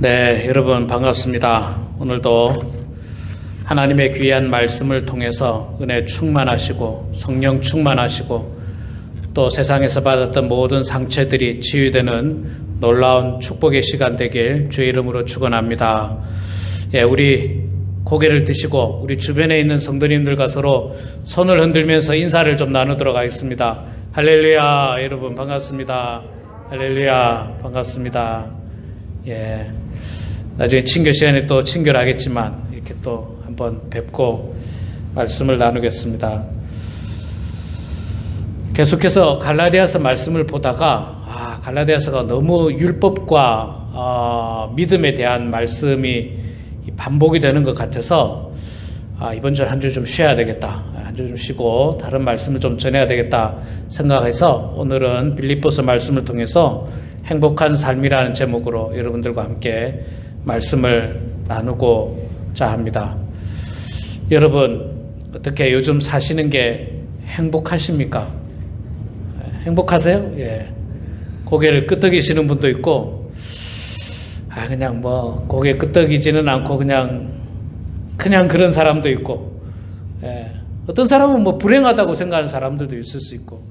네, 여러분 반갑습니다. 오늘도 하나님의 귀한 말씀을 통해서 은혜 충만하시고 성령 충만하시고 또 세상에서 받았던 모든 상처들이 치유되는 놀라운 축복의 시간 되길 주의 이름으로 축원합니다. 예, 우리 고개를 드시고 우리 주변에 있는 성도님들과 서로 손을 흔들면서 인사를 좀 나누도록 하겠습니다. 할렐루야, 여러분 반갑습니다. 할렐루야, 반갑습니다. 예, 나중에 친교 시간에 또 친교를 하겠지만 이렇게 또 한번 뵙고 말씀을 나누겠습니다. 계속해서 갈라디아서 말씀을 보다가 갈라디아서가 너무 율법과 믿음에 대한 말씀이 반복이 되는 것 같아서 이번 주 한 주 좀 쉬어야 되겠다, 한 주 좀 쉬고 다른 말씀을 좀 전해야 되겠다 생각해서 오늘은 빌립보서 말씀을 통해서 행복한 삶이라는 제목으로 여러분들과 함께 말씀을 나누고자 합니다. 여러분 어떻게 요즘 사시는 게 행복하십니까? 행복하세요? 예. 고개를 끄덕이시는 분도 있고 그냥 뭐 고개 끄덕이지는 않고 그냥 그런 사람도 있고, 예. 어떤 사람은 뭐 불행하다고 생각하는 사람들도 있을 수 있고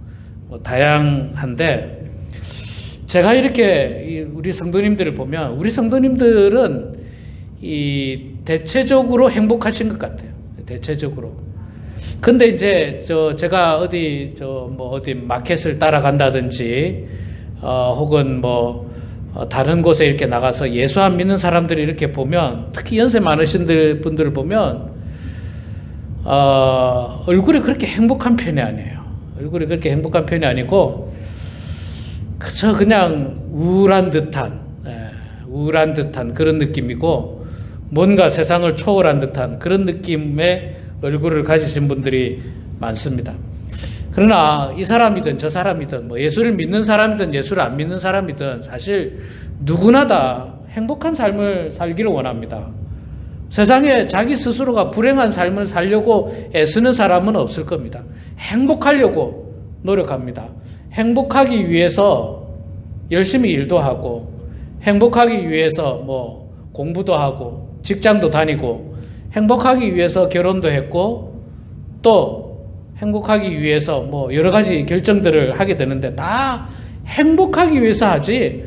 뭐 다양한데, 제가 이렇게 우리 성도님들을 보면 우리 성도님들은 대체적으로 행복하신 것 같아요. 대체적으로. 근데 이제 제가 어디 마켓을 따라간다든지 혹은 다른 곳에 이렇게 나가서 예수 안 믿는 사람들이 이렇게 보면, 특히 연세 많으신 분들을 보면 얼굴이 그렇게 행복한 편이 아니에요. 얼굴이 그렇게 행복한 편이 아니고 그저 그냥 우울한 듯한 그런 느낌이고, 뭔가 세상을 초월한 듯한 그런 느낌의 얼굴을 가지신 분들이 많습니다. 그러나 이 사람이든 저 사람이든 예수를 믿는 사람이든 예수를 안 믿는 사람이든 사실 누구나 다 행복한 삶을 살기를 원합니다. 세상에 자기 스스로가 불행한 삶을 살려고 애쓰는 사람은 없을 겁니다. 행복하려고 노력합니다. 행복하기 위해서 열심히 일도 하고, 행복하기 위해서 공부도 하고, 직장도 다니고, 행복하기 위해서 결혼도 했고, 또 행복하기 위해서 여러 가지 결정들을 하게 되는데, 다 행복하기 위해서 하지,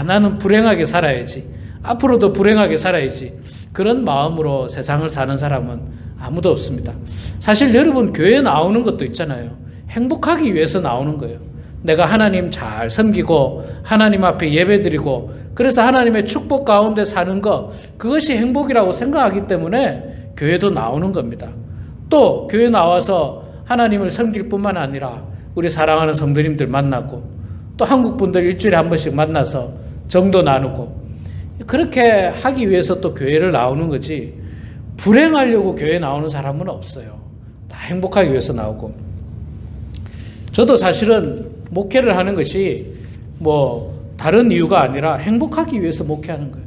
나는 불행하게 살아야지, 앞으로도 불행하게 살아야지, 그런 마음으로 세상을 사는 사람은 아무도 없습니다. 사실 여러분 교회에 나오는 것도 있잖아요. 행복하기 위해서 나오는 거예요. 내가 하나님 잘 섬기고 하나님 앞에 예배드리고 그래서 하나님의 축복 가운데 사는 것, 그것이 행복이라고 생각하기 때문에 교회도 나오는 겁니다. 또 교회 나와서 하나님을 섬길 뿐만 아니라 우리 사랑하는 성도님들 만나고, 또 한국 분들 일주일에 한 번씩 만나서 정도 나누고, 그렇게 하기 위해서 또 교회를 나오는 거지, 불행하려고 교회 나오는 사람은 없어요. 다 행복하기 위해서 나오고. 저도 사실은 목회를 하는 것이 다른 이유가 아니라 행복하기 위해서 목회하는 거예요.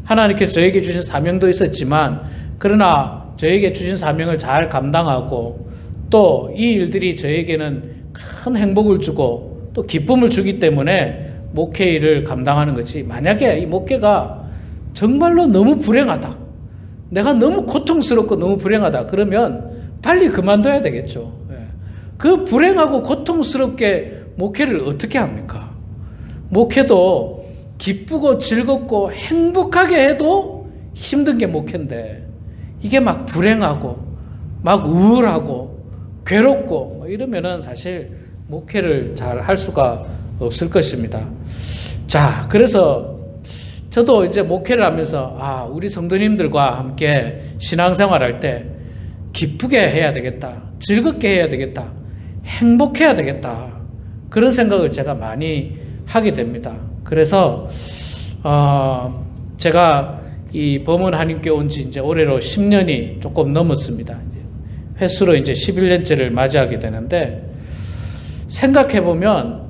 하나님께서 저에게 주신 사명도 있었지만, 그러나 저에게 주신 사명을 잘 감당하고 또 이 일들이 저에게는 큰 행복을 주고 또 기쁨을 주기 때문에 목회 일을 감당하는 거지, 만약에 이 목회가 정말로 너무 불행하다, 내가 너무 고통스럽고 너무 불행하다 그러면 빨리 그만둬야 되겠죠. 그 불행하고 고통스럽게 목회를 어떻게 합니까? 목회도 기쁘고 즐겁고 행복하게 해도 힘든 게 목회인데, 이게 막 불행하고 막 우울하고 괴롭고 이러면은 사실 목회를 잘 할 수가 없을 것입니다. 자, 그래서 저도 이제 목회를 하면서 우리 성도님들과 함께 신앙생활 할 때 기쁘게 해야 되겠다, 즐겁게 해야 되겠다, 행복해야 되겠다, 그런 생각을 제가 많이 하게 됩니다. 그래서 제가 이 범원 한인교회 온 지 이제 올해로 10년이 조금 넘었습니다. 횟수로 이제 11년째를 맞이하게 되는데, 생각해보면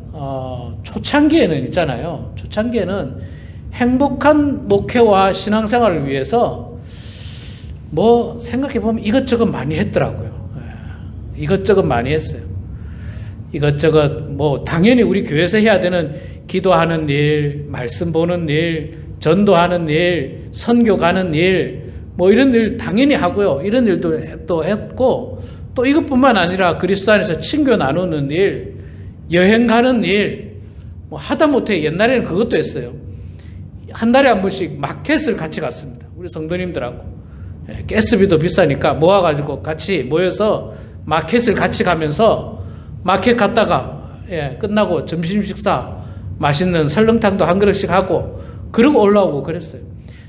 초창기에는 있잖아요. 초창기에는 행복한 목회와 신앙생활을 위해서 생각해보면 이것저것 많이 했더라고요. 이것저것 많이 했어요. 이것저것 당연히 우리 교회에서 해야 되는 기도하는 일, 말씀 보는 일, 전도하는 일, 선교 가는 일, 뭐 이런 일 당연히 하고요. 이런 일도 또 했고, 또 이것뿐만 아니라 그리스도 안에서 친교 나누는 일, 여행 가는 일, 뭐 하다못해 옛날에는 그것도 했어요. 한 달에 한 번씩 마켓을 같이 갔습니다. 우리 성도님들하고. 가스비도 비싸니까 모아가지고 같이 모여서 마켓을 같이 가면서 마켓 갔다가 끝나고 점심 식사 맛있는 설렁탕도 한 그릇씩 하고 그러고 올라오고 그랬어요.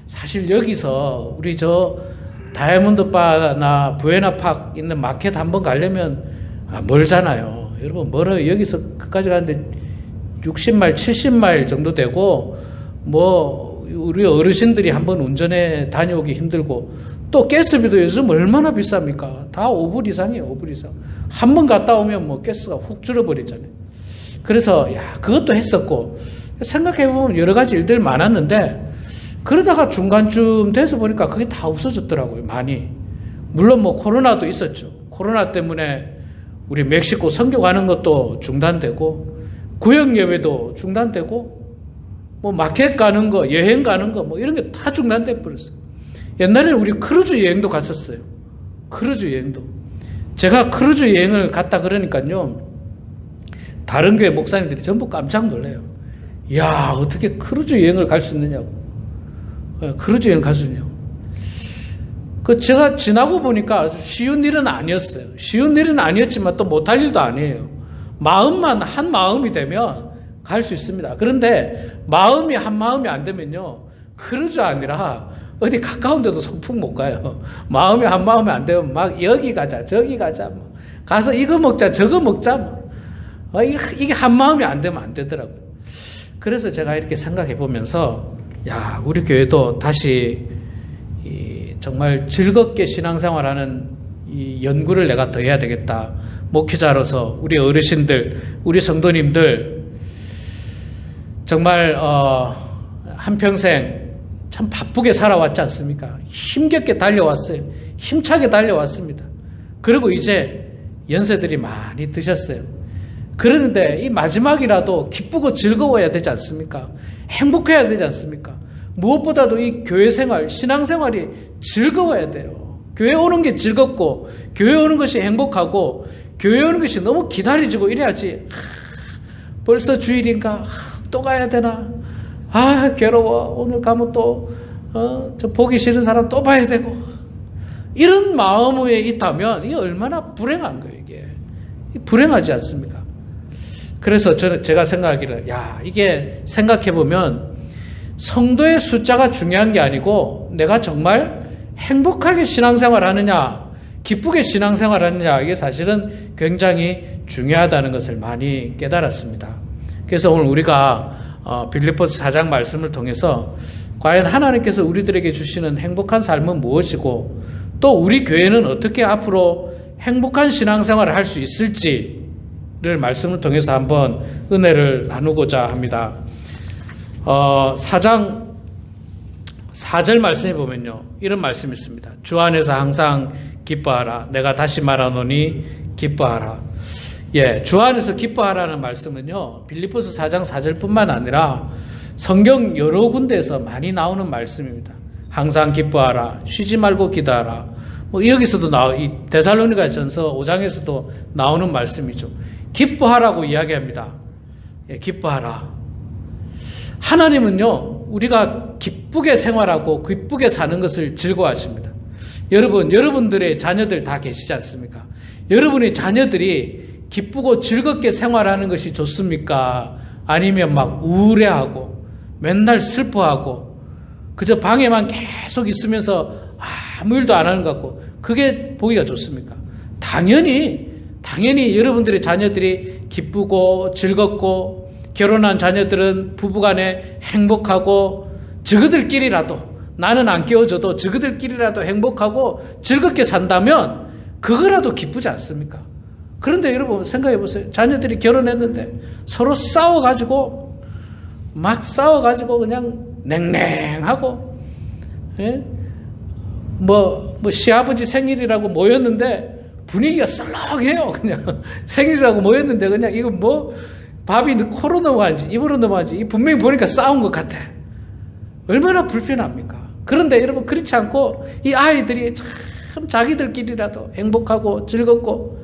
사실 여기서 우리 저 다이아몬드 바나 부에나 팍 있는 마켓 한번 가려면 멀잖아요. 여러분 멀어요. 여기서 그까지 가는데 60마일 70마일 정도 되고 뭐 우리 어르신들이 한번 운전해 다녀오기 힘들고 또 가스비도 요즘 얼마나 비쌉니까? 다 5불 이상이에요. 5불 이상. 한 번 갔다 오면 뭐 가스가 훅 줄어버리잖아요. 그래서 그것도 했었고 생각해보면 여러 가지 일들 많았는데 그러다가 중간쯤 돼서 보니까 그게 다 없어졌더라고요. 많이. 물론 뭐 코로나도 있었죠. 코로나 때문에 우리 멕시코 선교 가는 것도 중단되고 구역 예배도 중단되고 뭐 마켓 가는 거, 여행 가는 거 뭐 이런 게 다 중단돼 버렸어요. 옛날에 우리 크루즈 여행도 갔었어요. 크루즈 여행도. 제가 크루즈 여행을 갔다 그러니까요. 다른 교회 목사님들이 전부 깜짝 놀래요. 야, 어떻게 크루즈 여행을 갈 수 있느냐고. 크루즈 여행 갈 수 있냐고. 제가 지나고 보니까 쉬운 일은 아니었어요. 쉬운 일은 아니었지만 또 못할 일도 아니에요. 마음만 한 마음이 되면 갈 수 있습니다. 그런데 마음이 한 마음이 안 되면요. 크루즈 아니라 어디 가까운 데도 소풍 못 가요. 마음이 한 마음이 안 되면 막 여기 가자, 저기 가자. 가서 이거 먹자, 저거 먹자. 이게 한 마음이 안 되면 안 되더라고요. 그래서 제가 이렇게 생각해 보면서 우리 교회도 다시 정말 즐겁게 신앙생활하는 이 연구를 내가 더 해야 되겠다. 목회자로서 우리 어르신들, 우리 성도님들 정말 한평생 참 바쁘게 살아왔지 않습니까? 힘겹게 달려왔어요. 힘차게 달려왔습니다. 그리고 이제 연세들이 많이 드셨어요. 그런데 이 마지막이라도 기쁘고 즐거워야 되지 않습니까? 행복해야 되지 않습니까? 무엇보다도 이 교회 생활, 신앙생활이 즐거워야 돼요. 교회 오는 게 즐겁고 교회 오는 것이 행복하고 교회 오는 것이 너무 기다려지고 이래야지. 벌써 주일인가? 또 가야 되나? 괴로워. 오늘 가면 또 저 보기 싫은 사람 또 봐야 되고. 이런 마음에 있다면 이게 얼마나 불행한 거예요. 이게 불행하지 않습니까? 그래서 제가 생각하기를 이게 생각해보면 성도의 숫자가 중요한 게 아니고 내가 정말 행복하게 신앙생활 하느냐 기쁘게 신앙생활 하느냐 이게 사실은 굉장히 중요하다는 것을 많이 깨달았습니다. 그래서 오늘 우리가 빌립보서 4장 말씀을 통해서 과연 하나님께서 우리들에게 주시는 행복한 삶은 무엇이고 또 우리 교회는 어떻게 앞으로 행복한 신앙생활을 할 수 있을지를 말씀을 통해서 한번 은혜를 나누고자 합니다. 4장 4절 말씀에 보면요. 이런 말씀이 있습니다. 주 안에서 항상 기뻐하라. 내가 다시 말하노니 기뻐하라. 주 안에서 기뻐하라는 말씀은요. 빌립보서 4장 4절뿐만 아니라 성경 여러 군데에서 많이 나오는 말씀입니다. 항상 기뻐하라. 쉬지 말고 기도하라. 여기서도 이 데살로니가 전서 5장에서도 나오는 말씀이죠. 기뻐하라고 이야기합니다. 기뻐하라. 하나님은요, 우리가 기쁘게 생활하고 기쁘게 사는 것을 즐거워하십니다. 여러분들의 자녀들 다 계시지 않습니까? 여러분의 자녀들이 기쁘고 즐겁게 생활하는 것이 좋습니까? 아니면 막 우울해하고 맨날 슬퍼하고 그저 방에만 계속 있으면서 아무 일도 안 하는 것 같고 그게 보기가 좋습니까? 당연히 여러분들의 자녀들이 기쁘고 즐겁고 결혼한 자녀들은 부부간에 행복하고 저그들끼리라도 나는 안 깨워줘도 저그들끼리라도 행복하고 즐겁게 산다면 그거라도 기쁘지 않습니까? 그런데 여러분 생각해 보세요. 자녀들이 결혼했는데 서로 싸워가지고 그냥 냉랭하고 시아버지 생일이라고 모였는데 분위기가 썰렁해요. 그냥 생일이라고 모였는데 그냥 이거 밥이 코로 넘어가는지 입으로 넘어가는지 분명히 보니까 싸운 것 같아. 얼마나 불편합니까? 그런데 여러분 그렇지 않고 이 아이들이 참 자기들끼리라도 행복하고 즐겁고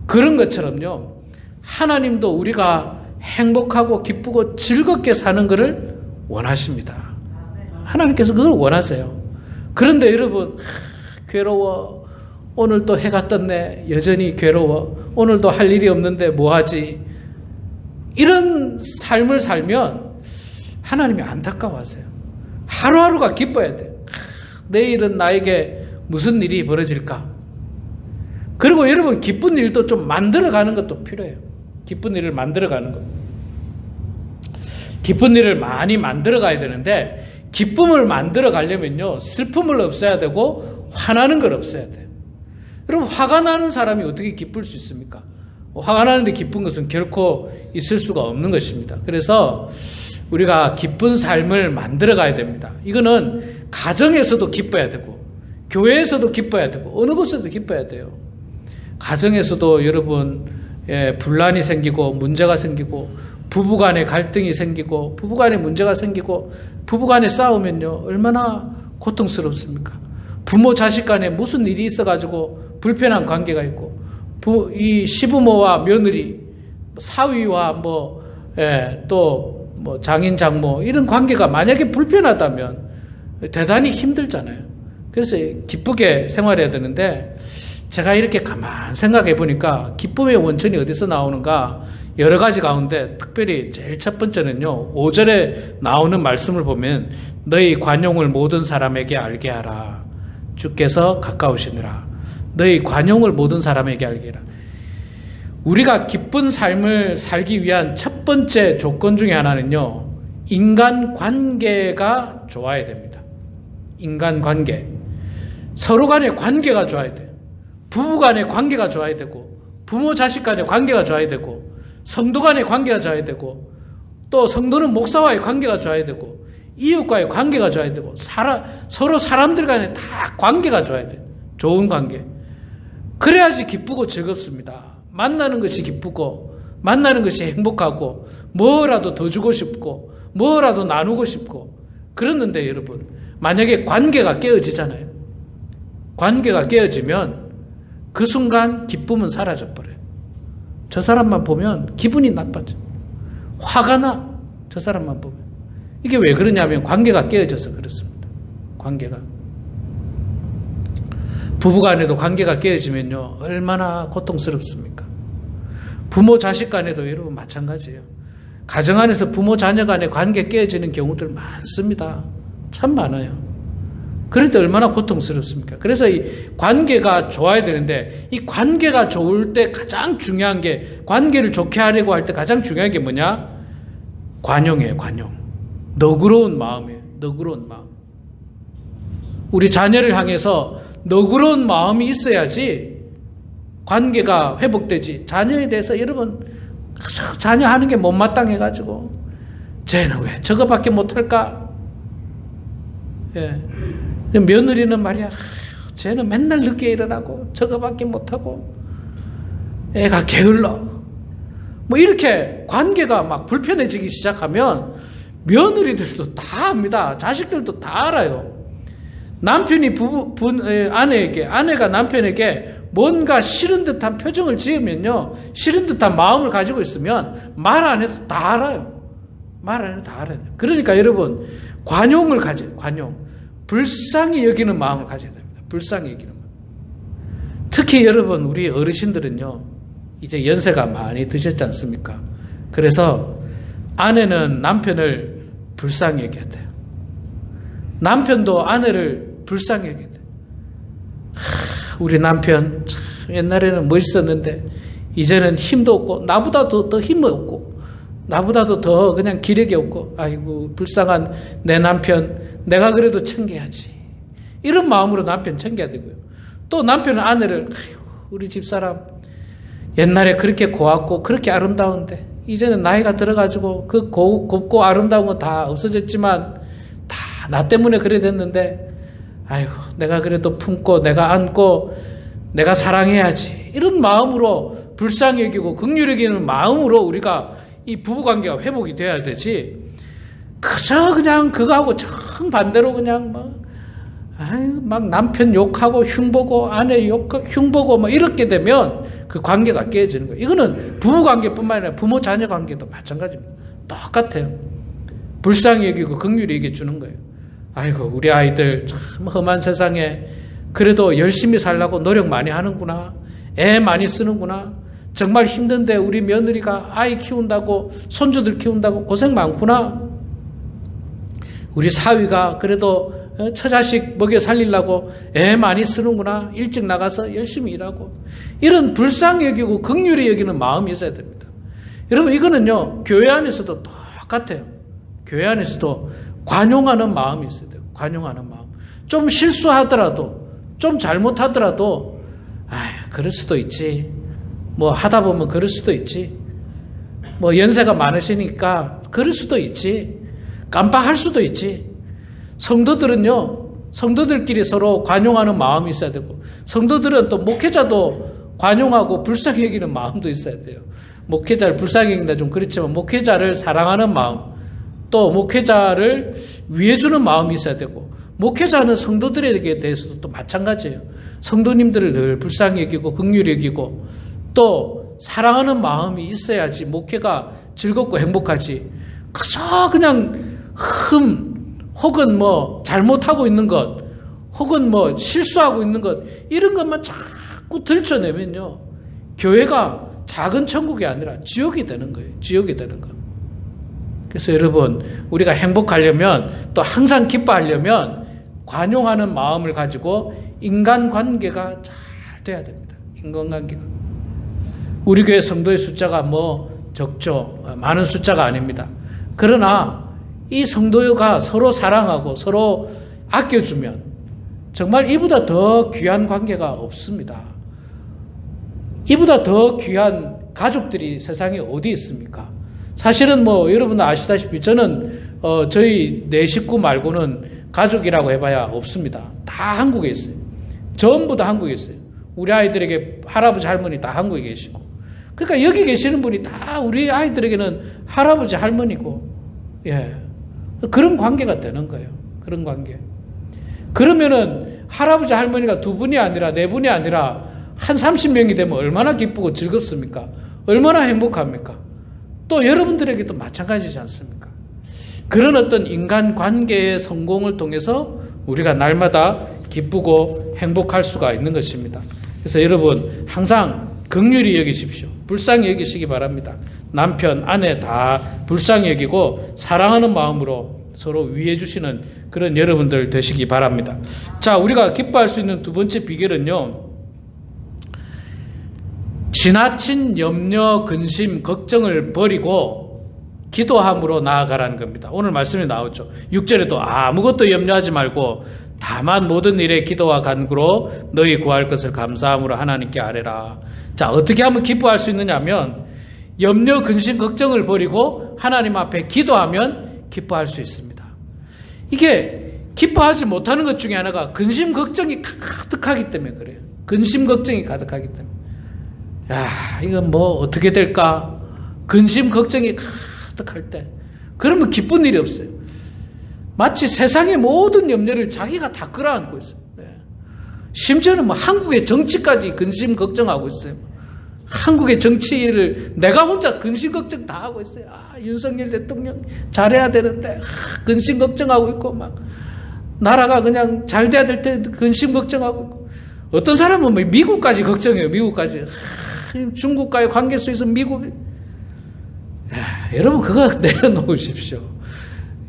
그런 것처럼요. 하나님도 우리가 행복하고 기쁘고 즐겁게 사는 것을 원하십니다. 하나님께서 그걸 원하세요. 그런데 여러분 괴로워. 오늘 또 해가 떴네. 여전히 괴로워. 오늘도 할 일이 없는데 뭐하지? 이런 삶을 살면 하나님이 안타까워하세요. 하루하루가 기뻐야 돼. 내일은 나에게 무슨 일이 벌어질까? 그리고 여러분 기쁜 일도 좀 만들어가는 것도 필요해요. 기쁜 일을 만들어가는 것. 기쁜 일을 많이 만들어가야 되는데 기쁨을 만들어가려면요. 슬픔을 없애야 되고 화나는 걸 없애야 돼요. 여러분 화가 나는 사람이 어떻게 기쁠 수 있습니까? 화가 나는데 기쁜 것은 결코 있을 수가 없는 것입니다. 그래서 우리가 기쁜 삶을 만들어 가야 됩니다. 이거는 가정에서도 기뻐야 되고 교회에서도 기뻐야 되고 어느 곳에서도 기뻐야 돼요. 가정에서도 여러분 분란이 생기고 문제가 생기고 부부간에 갈등이 생기고 부부간에 문제가 생기고 부부간에 싸우면요 얼마나 고통스럽습니까? 부모 자식 간에 무슨 일이 있어가지고 불편한 관계가 있고 이 시부모와 며느리 사위와 또 장인 장모 이런 관계가 만약에 불편하다면 대단히 힘들잖아요. 그래서 기쁘게 생활해야 되는데 제가 이렇게 가만 생각해 보니까 기쁨의 원천이 어디서 나오는가 여러 가지 가운데 특별히 제일 첫 번째는요 5절에 나오는 말씀을 보면 너희 관용을 모든 사람에게 알게 하라. 주께서 가까우시니라. 너희 관용을 모든 사람에게 알게 하라. 우리가 기쁜 삶을 살기 위한 첫 번째 조건 중에 하나는요 인간관계가 좋아야 됩니다. 인간관계. 서로 간의 관계가 좋아야 돼요. 부부 간의 관계가 좋아야 되고 부모 자식 간의 관계가 좋아야 되고 성도 간의 관계가 좋아야 되고 또 성도는 목사와의 관계가 좋아야 되고 이웃과의 관계가 좋아야 되고 서로 사람들 간에 다 관계가 좋아야 돼요. 좋은 관계. 그래야지 기쁘고 즐겁습니다. 만나는 것이 기쁘고 만나는 것이 행복하고 뭐라도 더 주고 싶고 뭐라도 나누고 싶고 그랬는데 여러분 만약에 관계가 깨어지잖아요. 관계가 깨어지면 그 순간 기쁨은 사라져버려요. 저 사람만 보면 기분이 나빠져. 화가 나. 저 사람만 보면. 이게 왜 그러냐면 관계가 깨어져서 그렇습니다. 관계가. 부부간에도 관계가 깨어지면요 얼마나 고통스럽습니까? 부모 자식 간에도 여러분 마찬가지예요. 가정 안에서 부모 자녀 간의 관계 깨어지는 경우들 많습니다. 참 많아요. 그럴 때 얼마나 고통스럽습니까? 그래서 이 관계가 좋아야 되는데 이 관계가 좋을 때 가장 중요한 게 관계를 좋게 하려고 할 때 가장 중요한 게 뭐냐? 관용이에요. 관용. 너그러운 마음이에요. 너그러운 마음. 우리 자녀를 향해서 너그러운 마음이 있어야지 관계가 회복되지. 자녀에 대해서 여러분 자녀 하는 게 못마땅해가지고 쟤는 왜 저거밖에 못할까? 예. 며느리는 말이야 쟤는 맨날 늦게 일어나고 저거밖에 못하고 애가 게을러 이렇게 관계가 막 불편해지기 시작하면 며느리들도 다 압니다. 자식들도 다 알아요. 남편이 아내에게 아내가 남편에게 뭔가 싫은 듯한 표정을 지으면요 싫은 듯한 마음을 가지고 있으면 말 안 해도 다 알아요. 말 안 해도 다 알아요. 그러니까 여러분 관용을 가져요. 관용. 불쌍히 여기는 마음을 가져야 됩니다. 불쌍히 여기는 마음. 특히 여러분 우리 어르신들은요 이제 연세가 많이 드셨지 않습니까? 그래서 아내는 남편을 불쌍히 여겨야 돼요. 남편도 아내를 불쌍히 여겨야 돼요. 우리 남편 참 옛날에는 멋있었는데 이제는 힘도 없고 나보다도 더 힘이 없고 나보다도 더 그냥 기력이 없고 아이고 불쌍한 내 남편 내가 그래도 챙겨야지. 이런 마음으로 남편 챙겨야 되고요. 또 남편은 아내를 우리 집사람 옛날에 그렇게 고왔고 그렇게 아름다운데 이제는 나이가 들어가지고 그 곱고 아름다운 건 다 없어졌지만 다 나 때문에 그래 됐는데 아이고 내가 그래도 품고 내가 안고 내가 사랑해야지. 이런 마음으로 불쌍히 여기고 긍휼히 여기는 마음으로 우리가 이 부부관계가 회복이 돼야 되지 그저 그냥 그거하고 저 정반대로 그냥 막 남편 욕하고 흉보고 아내 흉보고 뭐 이렇게 되면 그 관계가 깨지는 거예요. 이거는 부부 관계뿐만 아니라 부모 자녀 관계도 마찬가지입니다. 똑같아요. 불쌍히 여기고 긍휼히 여겨 주는 거예요. 아이고 우리 아이들 참 험한 세상에 그래도 열심히 살려고 노력 많이 하는구나. 애 많이 쓰는구나. 정말 힘든데 우리 며느리가 아이 키운다고 손주들 키운다고 고생 많구나. 우리 사위가 그래도 처자식 먹여 살리려고 애 많이 쓰는구나. 일찍 나가서 열심히 일하고. 이런 불쌍히 여기고 긍휼히 여기는 마음이 있어야 됩니다. 여러분 이거는요 교회 안에서도 똑같아요. 교회 안에서도 관용하는 마음이 있어야 돼요. 관용하는 마음. 좀 실수하더라도 좀 잘못하더라도 그럴 수도 있지. 뭐 하다 보면 그럴 수도 있지. 뭐 연세가 많으시니까 그럴 수도 있지. 깜빡할 수도 있지. 성도들은요, 성도들끼리 서로 관용하는 마음이 있어야 되고, 성도들은 또 목회자도 관용하고 불쌍히 여기는 마음도 있어야 돼요. 목회자를 불쌍히 여긴다 좀 그렇지만, 목회자를 사랑하는 마음, 또 목회자를 위해주는 마음이 있어야 되고, 목회자는 성도들에게 대해서도 또 마찬가지예요. 성도님들을 늘 불쌍히 여기고, 긍휼히 여기고, 또 사랑하는 마음이 있어야지 목회가 즐겁고 행복하지. 그저 그냥 혹은 뭐 잘못하고 있는 것, 혹은 뭐 실수하고 있는 것, 이런 것만 자꾸 들춰내면요, 교회가 작은 천국이 아니라 지옥이 되는 거예요. 지옥이 되는 거. 그래서 여러분, 우리가 행복하려면, 또 항상 기뻐하려면 관용하는 마음을 가지고 인간관계가 잘 돼야 됩니다. 인간관계가. 우리 교회 성도의 숫자가 뭐 적죠. 많은 숫자가 아닙니다. 그러나 이 성도가 서로 사랑하고 서로 아껴주면 정말 이보다 더 귀한 관계가 없습니다. 이보다 더 귀한 가족들이 세상에 어디 있습니까? 사실은 뭐 여러분 아시다시피 저는 저희 네 식구 말고는 가족이라고 해봐야 없습니다. 다 한국에 있어요. 전부 다 한국에 있어요. 우리 아이들에게 할아버지 할머니 다 한국에 계시고, 그러니까 여기 계시는 분이 다 우리 아이들에게는 할아버지 할머니고, 예, 그런 관계가 되는 거예요. 그런 관계. 그러면은 할아버지 할머니가 두 분이 아니라 네 분이 아니라 한 30명이 되면 얼마나 기쁘고 즐겁습니까? 얼마나 행복합니까? 또 여러분들에게도 마찬가지지 않습니까? 그런 어떤 인간관계의 성공을 통해서 우리가 날마다 기쁘고 행복할 수가 있는 것입니다. 그래서 여러분 항상 긍휼히 여기십시오. 불쌍히 여기시기 바랍니다. 남편, 아내 다 불쌍히 여기고 사랑하는 마음으로 서로 위해 주시는 그런 여러분들 되시기 바랍니다. 자, 우리가 기뻐할 수 있는 두 번째 비결은요, 지나친 염려, 근심, 걱정을 버리고 기도함으로 나아가라는 겁니다. 오늘 말씀이 나오죠. 6절에도 아무것도 염려하지 말고 다만 모든 일에 기도와 간구로 너희 구할 것을 감사함으로 하나님께 아뢰라. 자, 어떻게 하면 기뻐할 수 있느냐 하면 염려, 근심, 걱정을 버리고 하나님 앞에 기도하면 기뻐할 수 있습니다. 이게 기뻐하지 못하는 것 중에 하나가 근심, 걱정이 가득하기 때문에 그래요. 근심, 걱정이 가득하기 때문에. 야, 이건 뭐 어떻게 될까? 근심, 걱정이 가득할 때 그러면 기쁜 일이 없어요. 마치 세상의 모든 염려를 자기가 다 끌어안고 있어요. 심지어는 뭐 한국의 정치까지 근심, 걱정하고 있어요. 한국의 정치를 내가 혼자 근심, 걱정 다 하고 있어요. 윤석열 대통령 잘해야 되는데 근심, 걱정하고 있고, 막 나라가 그냥 잘 돼야 될 때 근심, 걱정하고 있고, 어떤 사람은 뭐 미국까지 걱정해요. 미국까지. 중국과의 관계 속에서 미국. 여러분 그거 내려놓으십시오.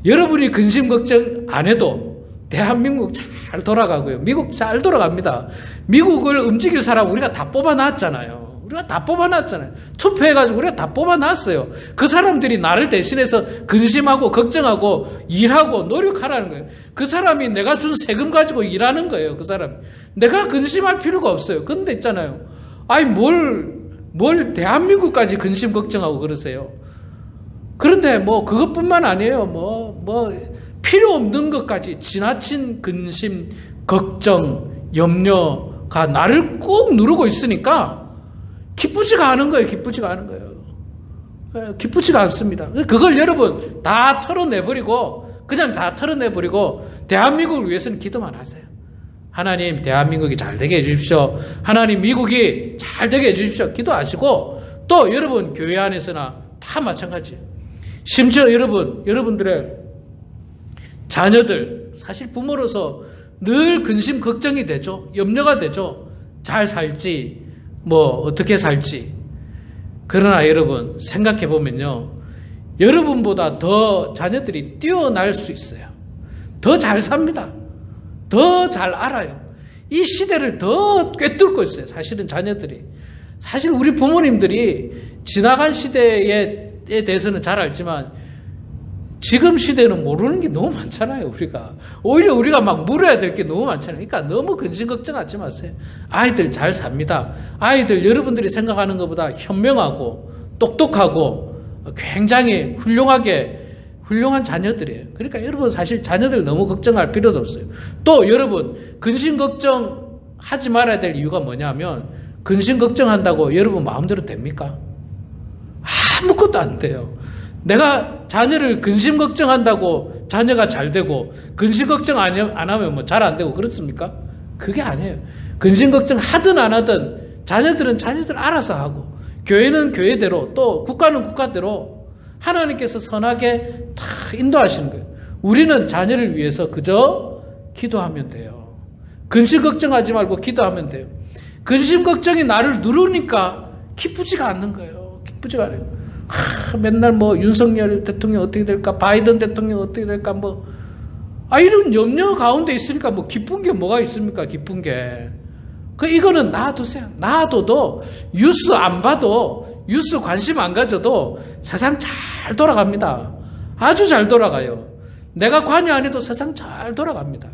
여러분이 근심, 걱정 안 해도 대한민국 잘 돌아가고요. 미국 잘 돌아갑니다. 미국을 움직일 사람 우리가 다 뽑아놨잖아요. 우리가 다 뽑아놨잖아요. 투표해가지고 우리가 다 뽑아놨어요. 그 사람들이 나를 대신해서 근심하고 걱정하고 일하고 노력하라는 거예요. 그 사람이 내가 준 세금 가지고 일하는 거예요. 그 사람. 내가 근심할 필요가 없어요. 근데 있잖아요. 아니 뭘 대한민국까지 근심 걱정하고 그러세요. 그런데 뭐 그것뿐만 아니에요. 뭐 필요 없는 것까지 지나친 근심, 걱정, 염려가 나를 꾹 누르고 있으니까 기쁘지가 않은 거예요. 기쁘지가 않은 거예요. 기쁘지가 않습니다. 그걸 여러분 다 털어내버리고 그냥 다 털어내버리고 대한민국을 위해서는 기도만 하세요. 하나님, 대한민국이 잘 되게 해주십시오. 하나님, 미국이 잘 되게 해주십시오. 기도하시고, 또 여러분 교회 안에서나 다 마찬가지예요. 심지어 여러분들의 자녀들, 사실 부모로서 늘 근심 걱정이 되죠. 염려가 되죠. 잘 살지, 어떻게 살지. 그러나 여러분 생각해 보면요, 여러분보다 더 자녀들이 뛰어날 수 있어요. 더 잘 삽니다. 더 잘 알아요. 이 시대를 더 꿰뚫고 있어요. 사실은 자녀들이. 사실 우리 부모님들이 지나간 시대에 대해서는 잘 알지만 지금 시대는 모르는 게 너무 많잖아요. 우리가 오히려 우리가 막 물어야 될 게 너무 많잖아요. 그러니까 너무 근심 걱정하지 마세요. 아이들 잘 삽니다. 아이들 여러분들이 생각하는 것보다 현명하고 똑똑하고 굉장히 훌륭한 자녀들이에요. 그러니까 여러분 사실 자녀들 너무 걱정할 필요도 없어요. 또 여러분 근심 걱정하지 말아야 될 이유가 뭐냐면, 근심 걱정한다고 여러분 마음대로 됩니까? 아무것도 안 돼요. 내가 자녀를 근심 걱정한다고 자녀가 잘 되고, 근심 걱정 안 하면 잘 안 되고 그렇습니까? 그게 아니에요. 근심 걱정 하든 안 하든 자녀들은 자녀들 알아서 하고, 교회는 교회대로, 또 국가는 국가대로 하나님께서 선하게 다 인도하시는 거예요. 우리는 자녀를 위해서 그저 기도하면 돼요. 근심 걱정하지 말고 기도하면 돼요. 근심 걱정이 나를 누르니까 기쁘지가 않는 거예요. 기쁘지가 않아요. 맨날 윤석열 대통령 어떻게 될까, 바이든 대통령 어떻게 될까, 이런 염려 가운데 있으니까 기쁜 게 뭐가 있습니까? 기쁜 게. 이거는 놔두세요. 놔둬도 뉴스 안 봐도, 뉴스 관심 안 가져도 세상 잘 돌아갑니다. 아주 잘 돌아가요. 내가 관여 안 해도 세상 잘 돌아갑니다.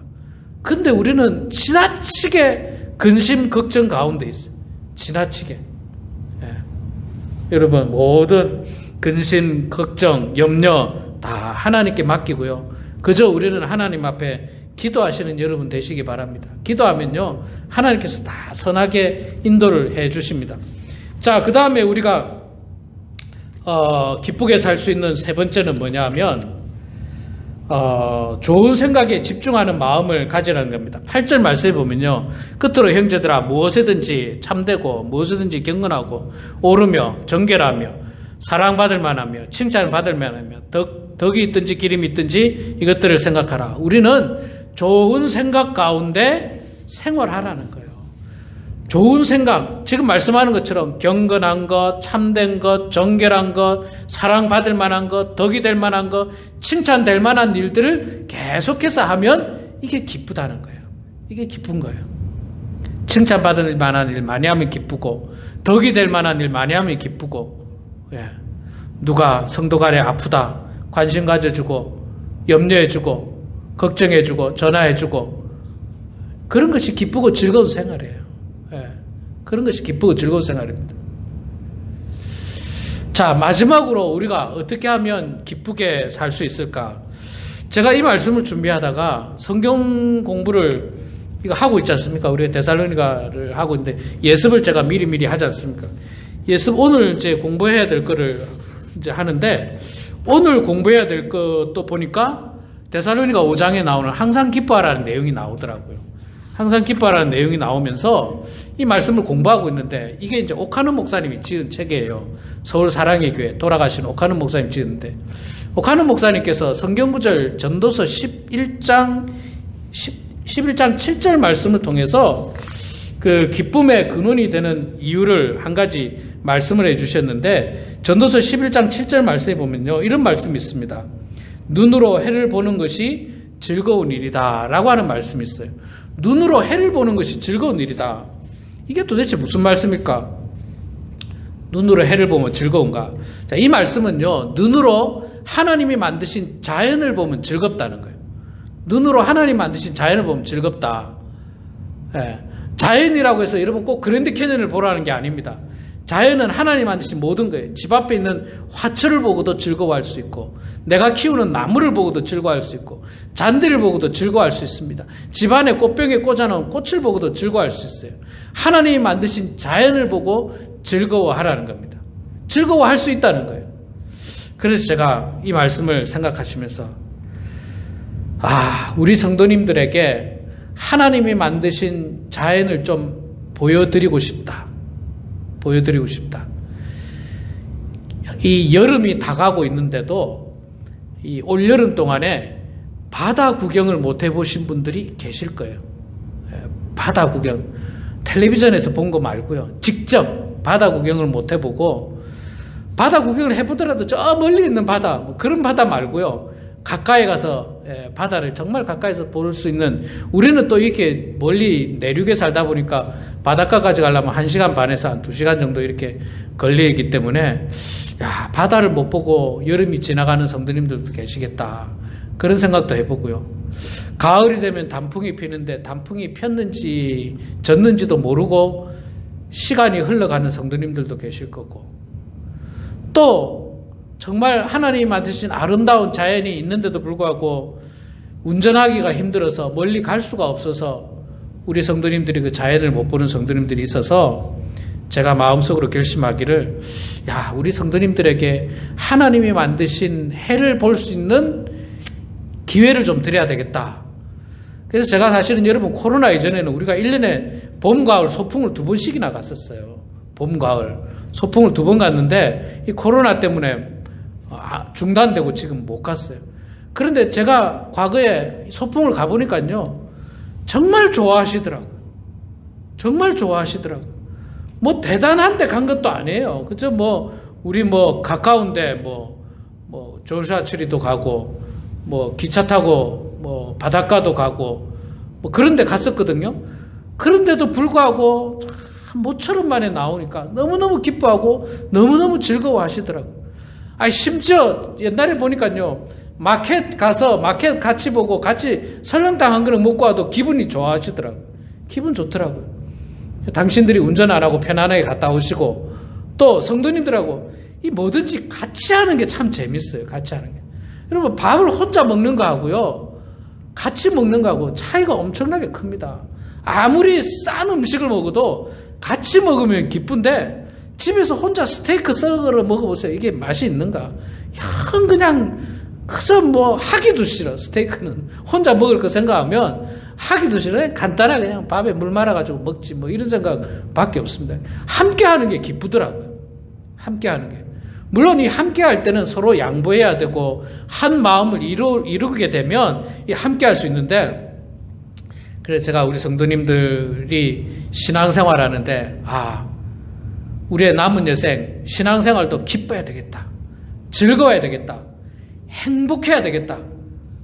근데 우리는 지나치게 근심 걱정 가운데 있어요. 지나치게. 여러분 모든 근심, 걱정, 염려 다 하나님께 맡기고요. 그저 우리는 하나님 앞에 기도하시는 여러분 되시기 바랍니다. 기도하면요 하나님께서 다 선하게 인도를 해 주십니다. 자, 그 다음에 우리가 기쁘게 살 수 있는 세 번째는 뭐냐 하면 좋은 생각에 집중하는 마음을 가지라는 겁니다. 8절 말씀에 보면요, 끝으로 형제들아 무엇이든지 참되고 무엇이든지 경건하고 옳으며 정결하며 사랑받을 만하며 칭찬받을 만하며 덕이 있든지 기림이 있든지 이것들을 생각하라. 우리는 좋은 생각 가운데 생활하라는 거예요. 좋은 생각, 지금 말씀하는 것처럼 경건한 것, 참된 것, 정결한 것, 사랑받을 만한 것, 덕이 될 만한 것, 칭찬될 만한 일들을 계속해서 하면 이게 기쁘다는 거예요. 이게 기쁜 거예요. 칭찬받을 만한 일 많이 하면 기쁘고, 덕이 될 만한 일 많이 하면 기쁘고, 누가 성도 간에 아프다 관심 가져주고 염려해주고 걱정해주고 전화해주고, 그런 것이 기쁘고 즐거운 생활이에요. 그런 것이 기쁘고 즐거운 생활입니다. 자, 마지막으로 우리가 어떻게 하면 기쁘게 살 수 있을까? 제가 이 말씀을 준비하다가 성경 공부를 이거 하고 있지 않습니까? 우리 데살로니가를 하고 있는데 예습을 제가 미리 하지 않습니까? 예습 오늘 이제 공부해야 될 거를 이제 하는데, 오늘 공부해야 될 것도 보니까 데살로니가 5장에 나오는 항상 기뻐하라는 내용이 나오더라고요. 항상 기뻐하라는 내용이 나오면서 이 말씀을 공부하고 있는데, 이게 이제 오카는 목사님이 지은 책이에요. 서울 사랑의 교회 돌아가신 오카는 목사님이 지었는데, 오카는 목사님께서 성경구절 전도서 11장 7절 말씀을 통해서 그 기쁨의 근원이 되는 이유를 한 가지 말씀을 해주셨는데, 전도서 11장 7절 말씀에 보면요, 이런 말씀이 있습니다. 눈으로 해를 보는 것이 즐거운 일이다 라고 하는 말씀이 있어요. 눈으로 해를 보는 것이 즐거운 일이다. 이게 도대체 무슨 말씀일까? 눈으로 해를 보면 즐거운가? 자, 이 말씀은요, 눈으로 하나님이 만드신 자연을 보면 즐겁다는 거예요. 눈으로 하나님 만드신 자연을 보면 즐겁다. 자연이라고 해서 여러분 꼭 그랜드 캐년을 보라는 게 아닙니다. 자연은 하나님 만드신 모든 거예요. 집 앞에 있는 화초를 보고도 즐거워할 수 있고, 내가 키우는 나무를 보고도 즐거워할 수 있고, 잔디를 보고도 즐거워할 수 있습니다. 집 안에 꽃병에 꽂아놓은 꽃을 보고도 즐거워할 수 있어요. 하나님이 만드신 자연을 보고 즐거워하라는 겁니다. 즐거워할 수 있다는 거예요. 그래서 제가 이 말씀을 생각하시면서 우리 성도님들에게 하나님이 만드신 자연을 좀 보여드리고 싶다. 이 여름이 다가고 있는데도 이 올여름 동안에 바다 구경을 못 해보신 분들이 계실 거예요. 바다 구경. 텔레비전에서 본 거 말고요. 직접 바다 구경을 못 해보고, 바다 구경을 해보더라도 저 멀리 있는 바다, 그런 바다 말고요. 가까이 가서 바다를 정말 가까이서 볼 수 있는, 우리는 또 이렇게 멀리 내륙에 살다 보니까 바닷가까지 가려면 1시간 반에서 한 2시간 정도 이렇게 걸리기 때문에 바다를 못 보고 여름이 지나가는 성도님들도 계시겠다. 그런 생각도 해보고요. 가을이 되면 단풍이 피는데 단풍이 폈는지 졌는지도 모르고 시간이 흘러가는 성도님들도 계실 거고, 또 정말 하나님이 만드신 아름다운 자연이 있는데도 불구하고 운전하기가 힘들어서 멀리 갈 수가 없어서 우리 성도님들이 그 자연을 못 보는 성도님들이 있어서 제가 마음속으로 결심하기를, 우리 성도님들에게 하나님이 만드신 해를 볼 수 있는 기회를 좀 드려야 되겠다. 그래서 제가 사실은 여러분, 코로나 이전에는 우리가 1년에 봄, 가을 소풍을 2번씩이나 갔었어요. 봄, 가을 소풍을 2번 갔는데 이 코로나 때문에 중단되고 지금 못 갔어요. 그런데 제가 과거에 소풍을 가보니까요, 정말 좋아하시더라고요. 뭐 대단한 데 간 것도 아니에요. 그죠? 우리 가까운데 조슈아트리도 가고, 기차 타고 바닷가도 가고 그런 데 갔었거든요. 그런데도 불구하고 모처럼 만에 나오니까 너무너무 기뻐하고 너무너무 즐거워하시더라고요. 심지어 옛날에 보니까요, 마켓 가서 마켓 같이 보고 같이 설렁탕 한 그릇 먹고 와도 기분이 좋아하시더라고요. 기분 좋더라고요. 당신들이 운전 안 하고 편안하게 갔다 오시고, 또 성도님들하고 이 뭐든지 같이 하는 게 참 재밌어요. 같이 하는 게. 여러분, 밥을 혼자 먹는 거하고요, 같이 먹는 거하고 차이가 엄청나게 큽니다. 아무리 싼 음식을 먹어도 같이 먹으면 기쁜데, 집에서 혼자 스테이크 썰어 먹어보세요. 이게 맛이 있는가? 그냥 그저 하기도 싫어. 스테이크는 혼자 먹을 거 생각하면 하기도 싫어. 그냥 간단하게 그냥 밥에 물 말아가지고 먹지 이런 생각밖에 없습니다. 함께 하는 게 기쁘더라고요. 함께 하는 게. 물론 이 함께 할 때는 서로 양보해야 되고 한 마음을 이루게 되면 함께 할 수 있는데, 그래서 제가 우리 성도님들이 신앙생활 하는데, 우리의 남은 여생 신앙생활도 기뻐야 되겠다. 즐거워야 되겠다. 행복해야 되겠다.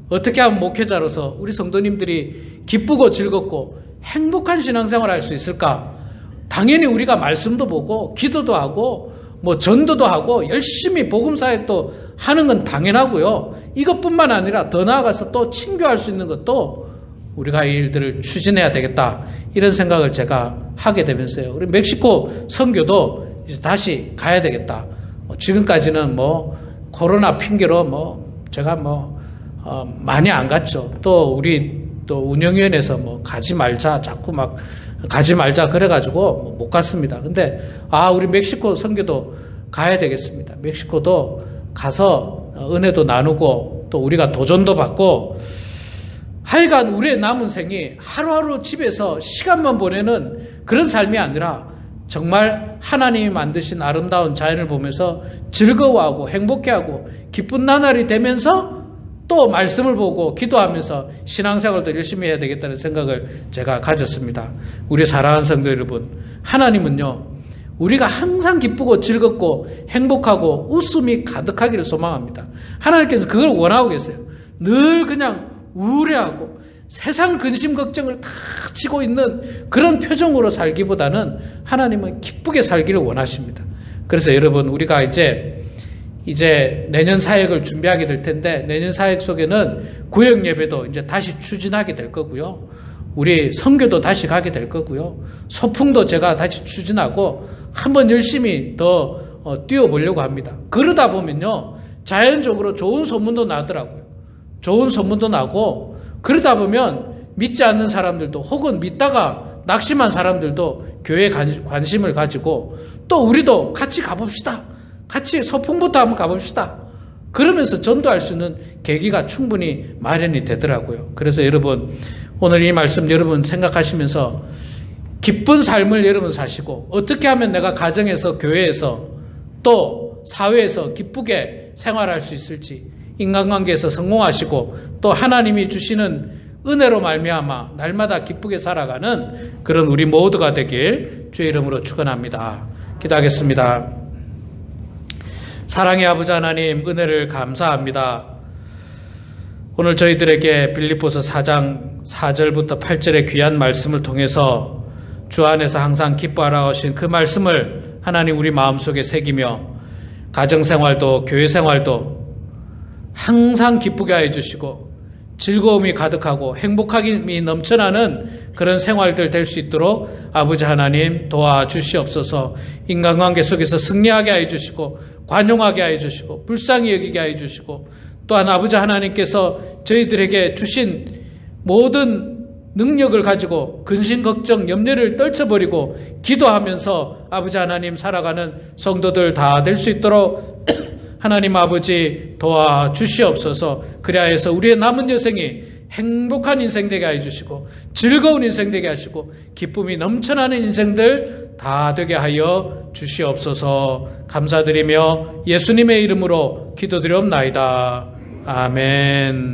어떻게 하면 목회자로서 우리 성도님들이 기쁘고 즐겁고 행복한 신앙생활을 할 수 있을까? 당연히 우리가 말씀도 보고 기도도 하고 전도도 하고 열심히 복음사역도 하는 건 당연하고요. 이것뿐만 아니라 더 나아가서 또 친교할 수 있는 것도 우리가 이 일들을 추진해야 되겠다. 이런 생각을 제가 하게 되면서요. 우리 멕시코 선교도 이제 다시 가야 되겠다. 지금까지는 코로나 핑계로 제가 많이 안 갔죠. 또 우리 또 운영위원회에서 가지 말자, 자꾸 가지 말자 그래가지고 못 갔습니다. 근데 우리 멕시코 선교도 가야 되겠습니다. 멕시코도 가서 은혜도 나누고 또 우리가 도전도 받고, 하여간 우리의 남은 생이 하루하루 집에서 시간만 보내는 그런 삶이 아니라 정말 하나님이 만드신 아름다운 자연을 보면서 즐거워하고 행복해하고 기쁜 나날이 되면서 또 말씀을 보고 기도하면서 신앙생활도 열심히 해야 되겠다는 생각을 제가 가졌습니다. 우리 사랑하는 성도 여러분, 하나님은요, 우리가 항상 기쁘고 즐겁고 행복하고 웃음이 가득하기를 소망합니다. 하나님께서 그걸 원하고 계세요. 늘 그냥 우울해하고 세상 근심 걱정을 다 지고 있는 그런 표정으로 살기보다는 하나님은 기쁘게 살기를 원하십니다. 그래서 여러분, 우리가 이제 내년 사역을 준비하게 될 텐데, 내년 사역 속에는 구역 예배도 이제 다시 추진하게 될 거고요. 우리 선교도 다시 가게 될 거고요. 소풍도 제가 다시 추진하고 한번 열심히 더 뛰어보려고 합니다. 그러다 보면요, 자연적으로 좋은 소문도 나더라고요. 좋은 소문도 나고, 그러다 보면 믿지 않는 사람들도, 혹은 믿다가 낙심한 사람들도 교회에 관심을 가지고, 또 우리도 같이 가봅시다. 같이 소풍부터 한번 가봅시다. 그러면서 전도할 수 있는 계기가 충분히 마련이 되더라고요. 그래서 여러분, 오늘 이 말씀 여러분 생각하시면서 기쁜 삶을 여러분 사시고, 어떻게 하면 내가 가정에서, 교회에서, 또 사회에서 기쁘게 생활할 수 있을지, 인간관계에서 성공하시고, 또 하나님이 주시는 은혜로 말미암아 날마다 기쁘게 살아가는 그런 우리 모두가 되길 주의 이름으로 축원합니다. 기도하겠습니다. 사랑의 아버지 하나님, 은혜를 감사합니다. 오늘 저희들에게 빌립보서 4장 4절부터 8절의 귀한 말씀을 통해서 주 안에서 항상 기뻐하라 하신 그 말씀을 하나님 우리 마음속에 새기며 가정생활도 교회생활도 항상 기쁘게 하여 주시고 즐거움이 가득하고 행복함이 넘쳐나는 그런 생활들 될 수 있도록 아버지 하나님 도와주시옵소서. 인간관계 속에서 승리하게 하여 주시고 관용하게 하여 주시고 불쌍히 여기게 하여 주시고, 또한 아버지 하나님께서 저희들에게 주신 모든 능력을 가지고 근심 걱정 염려를 떨쳐버리고 기도하면서 아버지 하나님 살아가는 성도들 다 될 수 있도록 하나님 아버지 도와주시옵소서. 그래야 해서 우리의 남은 여생이 행복한 인생 되게 해주시고 즐거운 인생 되게 하시고 기쁨이 넘쳐나는 인생들 다 되게 하여 주시옵소서. 감사드리며 예수님의 이름으로 기도드리옵나이다. 아멘.